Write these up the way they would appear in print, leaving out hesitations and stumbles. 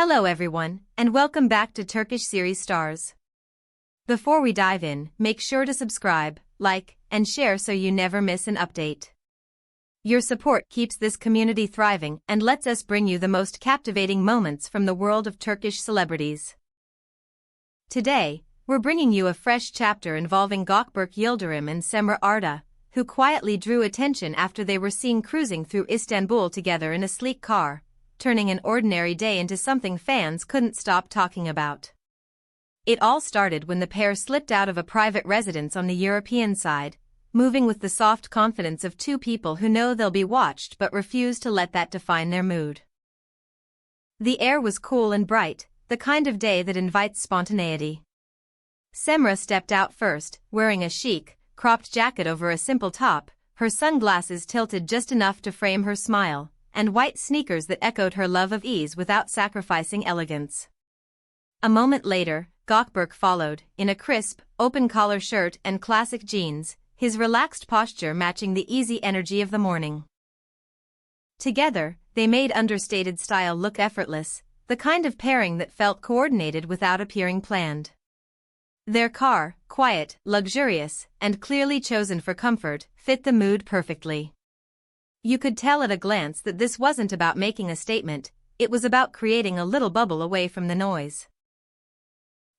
Hello everyone, and welcome back to Turkish Series Stars. Before we dive in, make sure to subscribe, like, and share so you never miss an update. Your support keeps this community thriving and lets us bring you the most captivating moments from the world of Turkish celebrities. Today, we're bringing you a fresh chapter involving Gökberk Yildirim and Cemre Arda, who quietly drew attention after they were seen cruising through Istanbul together in a sleek car, turning an ordinary day into something fans couldn't stop talking about. It all started when the pair slipped out of a private residence on the European side, moving with the soft confidence of two people who know they'll be watched but refuse to let that define their mood. The air was cool and bright, the kind of day that invites spontaneity. Cemre stepped out first, wearing a chic, cropped jacket over a simple top, her sunglasses tilted just enough to frame her smile, and white sneakers that echoed her love of ease without sacrificing elegance. A moment later, Gökberk followed, in a crisp, open-collar shirt and classic jeans, his relaxed posture matching the easy energy of the morning. Together, they made understated style look effortless, the kind of pairing that felt coordinated without appearing planned. Their car, quiet, luxurious, and clearly chosen for comfort, fit the mood perfectly. You could tell at a glance that this wasn't about making a statement, it was about creating a little bubble away from the noise.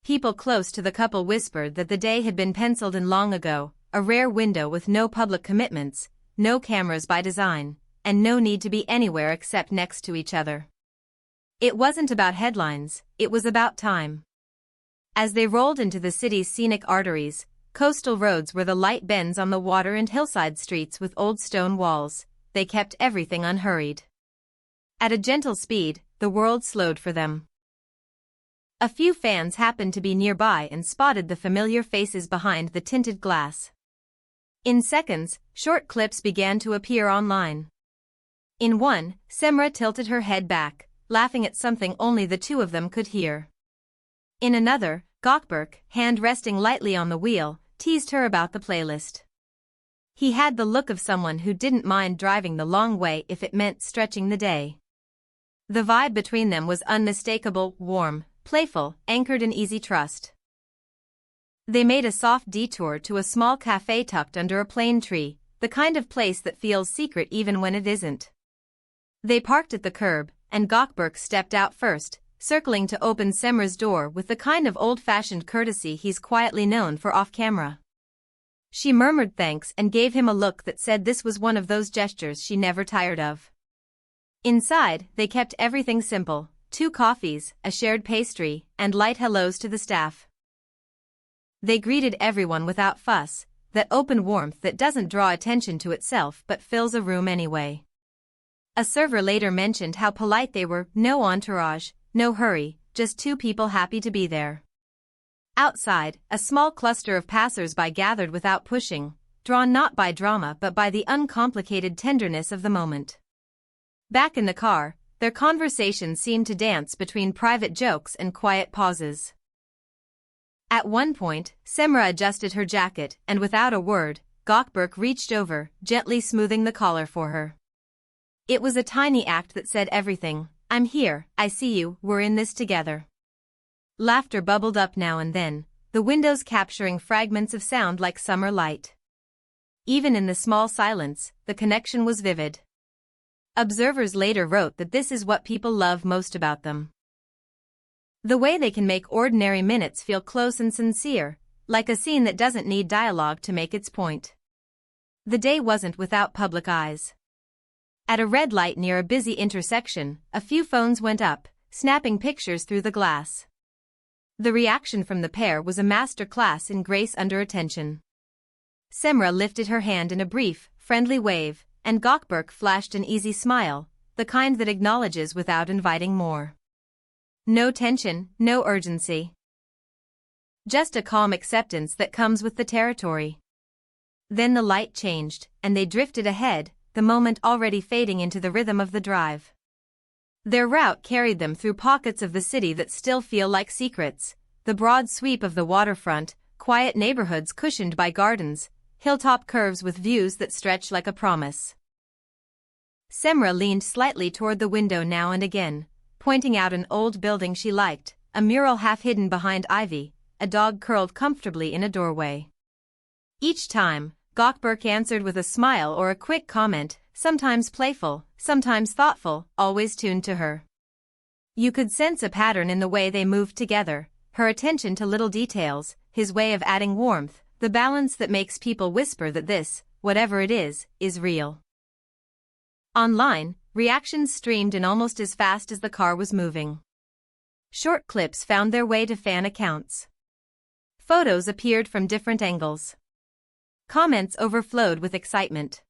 People close to the couple whispered that the day had been penciled in long ago, a rare window with no public commitments, no cameras by design, and no need to be anywhere except next to each other. It wasn't about headlines, it was about time. As they rolled into the city's scenic arteries, coastal roads where the light bends on the water and hillside streets with old stone walls, they kept everything unhurried. At a gentle speed, the world slowed for them. A few fans happened to be nearby and spotted the familiar faces behind the tinted glass. In seconds, short clips began to appear online. In one, Cemre tilted her head back, laughing at something only the two of them could hear. In another, Gökberk, hand resting lightly on the wheel, teased her about the playlist. He had the look of someone who didn't mind driving the long way if it meant stretching the day. The vibe between them was unmistakable, warm, playful, anchored in easy trust. They made a soft detour to a small cafe tucked under a plane tree, the kind of place that feels secret even when it isn't. They parked at the curb, and Gökberk stepped out first, circling to open Cemre's door with the kind of old-fashioned courtesy he's quietly known for off-camera. She murmured thanks and gave him a look that said this was one of those gestures she never tired of. Inside, they kept everything simple, 2 coffees, a shared pastry, and light hellos to the staff. They greeted everyone without fuss, that open warmth that doesn't draw attention to itself but fills a room anyway. A server later mentioned how polite they were, no entourage, no hurry, just 2 people happy to be there. Outside, a small cluster of passers-by gathered without pushing, drawn not by drama but by the uncomplicated tenderness of the moment. Back in the car, their conversation seemed to dance between private jokes and quiet pauses. At one point, Cemre adjusted her jacket and without a word, Gökberk reached over, gently smoothing the collar for her. It was a tiny act that said everything. I'm here, I see you, we're in this together. Laughter bubbled up now and then, the windows capturing fragments of sound like summer light. Even in the small silence, the connection was vivid. Observers later wrote that this is what people love most about them. The way they can make ordinary minutes feel close and sincere, like a scene that doesn't need dialogue to make its point. The day wasn't without public eyes. At a red light near a busy intersection, a few phones went up, snapping pictures through the glass. The reaction from the pair was a master class in grace under attention. Cemre lifted her hand in a brief, friendly wave, and Gökberk flashed an easy smile, the kind that acknowledges without inviting more. No tension, no urgency. Just a calm acceptance that comes with the territory. Then the light changed, and they drifted ahead, the moment already fading into the rhythm of the drive. Their route carried them through pockets of the city that still feel like secrets, the broad sweep of the waterfront, quiet neighborhoods cushioned by gardens, hilltop curves with views that stretch like a promise. Cemre leaned slightly toward the window now and again, pointing out an old building she liked, a mural half hidden behind ivy, a dog curled comfortably in a doorway. Each time, Gökberk answered with a smile or a quick comment, sometimes playful, sometimes thoughtful, always tuned to her. You could sense a pattern in the way they moved together, her attention to little details, his way of adding warmth, the balance that makes people whisper that this, whatever it is real. Online, reactions streamed in almost as fast as the car was moving. Short clips found their way to fan accounts. Photos appeared from different angles. Comments overflowed with excitement.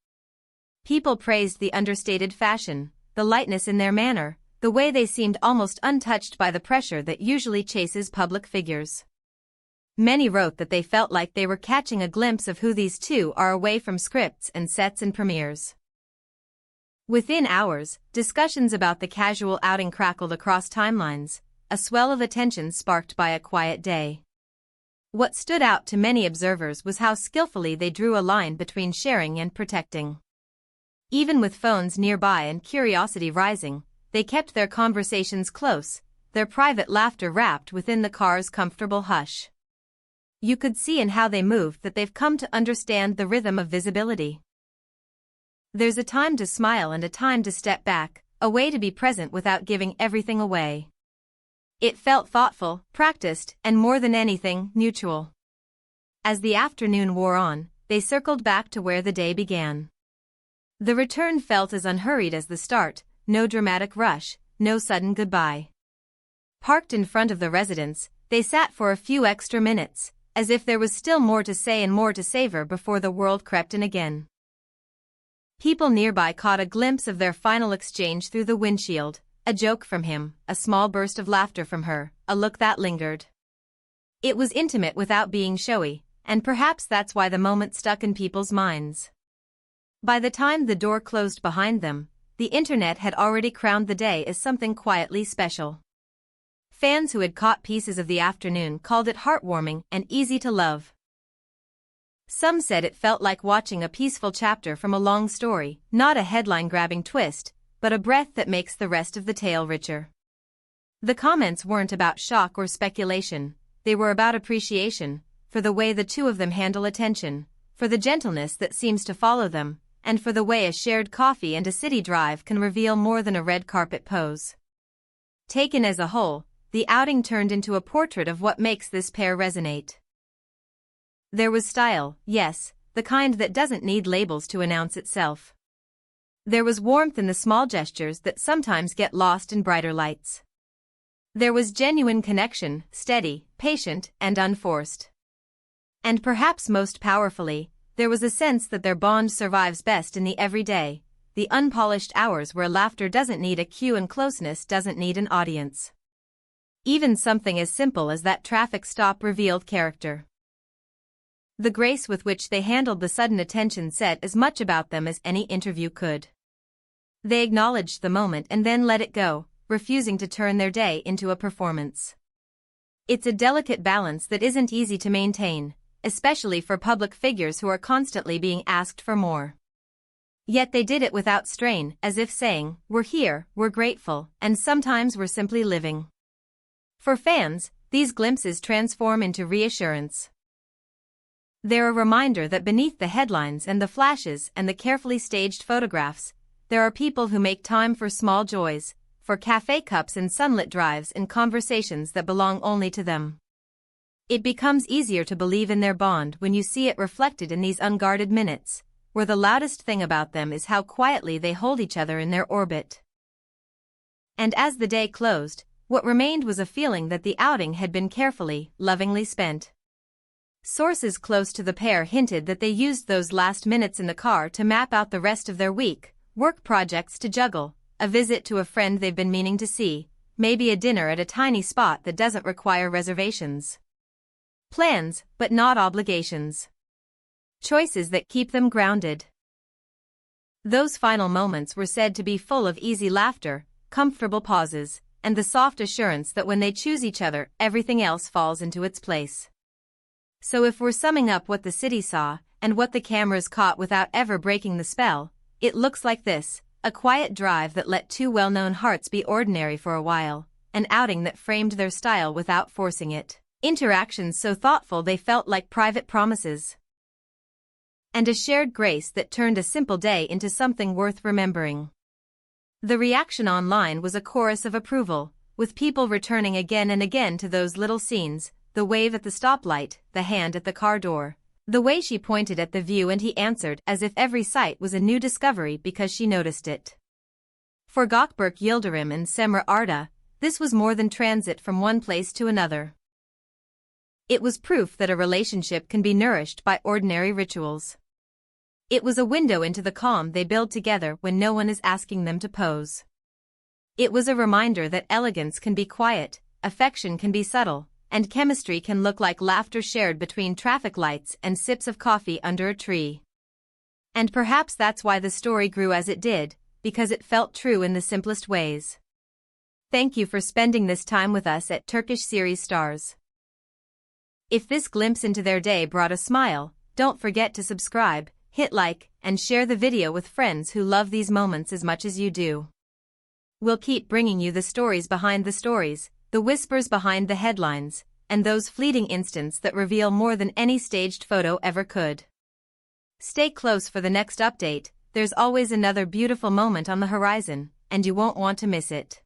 People praised the understated fashion, the lightness in their manner, the way they seemed almost untouched by the pressure that usually chases public figures. Many wrote that they felt like they were catching a glimpse of who these two are away from scripts and sets and premieres. Within hours, discussions about the casual outing crackled across timelines, a swell of attention sparked by a quiet day. What stood out to many observers was how skillfully they drew a line between sharing and protecting. Even with phones nearby and curiosity rising, they kept their conversations close, their private laughter wrapped within the car's comfortable hush. You could see in how they moved that they've come to understand the rhythm of visibility. There's a time to smile and a time to step back, a way to be present without giving everything away. It felt thoughtful, practiced, and more than anything, mutual. As the afternoon wore on, they circled back to where the day began. The return felt as unhurried as the start, no dramatic rush, no sudden goodbye. Parked in front of the residence, they sat for a few extra minutes, as if there was still more to say and more to savor before the world crept in again. People nearby caught a glimpse of their final exchange through the windshield, a joke from him, a small burst of laughter from her, a look that lingered. It was intimate without being showy, and perhaps that's why the moment stuck in people's minds. By the time the door closed behind them, the internet had already crowned the day as something quietly special. Fans who had caught pieces of the afternoon called it heartwarming and easy to love. Some said it felt like watching a peaceful chapter from a long story, not a headline-grabbing twist, but a breath that makes the rest of the tale richer. The comments weren't about shock or speculation, they were about appreciation, for the way the two of them handle attention, for the gentleness that seems to follow them, and for the way a shared coffee and a city drive can reveal more than a red carpet pose. Taken as a whole, the outing turned into a portrait of what makes this pair resonate. There was style, yes, the kind that doesn't need labels to announce itself. There was warmth in the small gestures that sometimes get lost in brighter lights. There was genuine connection, steady, patient, and unforced. And perhaps most powerfully, there was a sense that their bond survives best in the everyday, the unpolished hours where laughter doesn't need a cue and closeness doesn't need an audience. Even something as simple as that traffic stop revealed character. The grace with which they handled the sudden attention said as much about them as any interview could. They acknowledged the moment and then let it go, refusing to turn their day into a performance. It's a delicate balance that isn't easy to maintain, especially for public figures who are constantly being asked for more. Yet they did it without strain, as if saying, "We're here, we're grateful, and sometimes we're simply living." For fans, these glimpses transform into reassurance. They're a reminder that beneath the headlines and the flashes and the carefully staged photographs, there are people who make time for small joys, for cafe cups and sunlit drives and conversations that belong only to them. It becomes easier to believe in their bond when you see it reflected in these unguarded minutes, where the loudest thing about them is how quietly they hold each other in their orbit. And as the day closed, what remained was a feeling that the outing had been carefully, lovingly spent. Sources close to the pair hinted that they used those last minutes in the car to map out the rest of their week, work projects to juggle, a visit to a friend they've been meaning to see, maybe a dinner at a tiny spot that doesn't require reservations. Plans, but not obligations. Choices that keep them grounded. Those final moments were said to be full of easy laughter, comfortable pauses, and the soft assurance that when they choose each other, everything else falls into its place. So if we're summing up what the city saw, and what the cameras caught without ever breaking the spell, it looks like this: A quiet drive that let two well-known hearts be ordinary for a while, an outing that framed their style without forcing it. Interactions so thoughtful they felt like private promises. And a shared grace that turned a simple day into something worth remembering. The reaction online was a chorus of approval, with people returning again and again to those little scenes, the wave at the stoplight, the hand at the car door, the way she pointed at the view and he answered as if every sight was a new discovery because she noticed it. For Gökberk Yildirim and Cemre Arda, this was more than transit from one place to another. It was proof that a relationship can be nourished by ordinary rituals. It was a window into the calm they build together when no one is asking them to pose. It was a reminder that elegance can be quiet, affection can be subtle, and chemistry can look like laughter shared between traffic lights and sips of coffee under a tree. And perhaps that's why the story grew as it did, because it felt true in the simplest ways. Thank you for spending this time with us at Turkish Series Stars. If this glimpse into their day brought a smile, don't forget to subscribe, hit like, and share the video with friends who love these moments as much as you do. We'll keep bringing you the stories behind the stories, the whispers behind the headlines, and those fleeting instants that reveal more than any staged photo ever could. Stay close for the next update, there's always another beautiful moment on the horizon, and you won't want to miss it.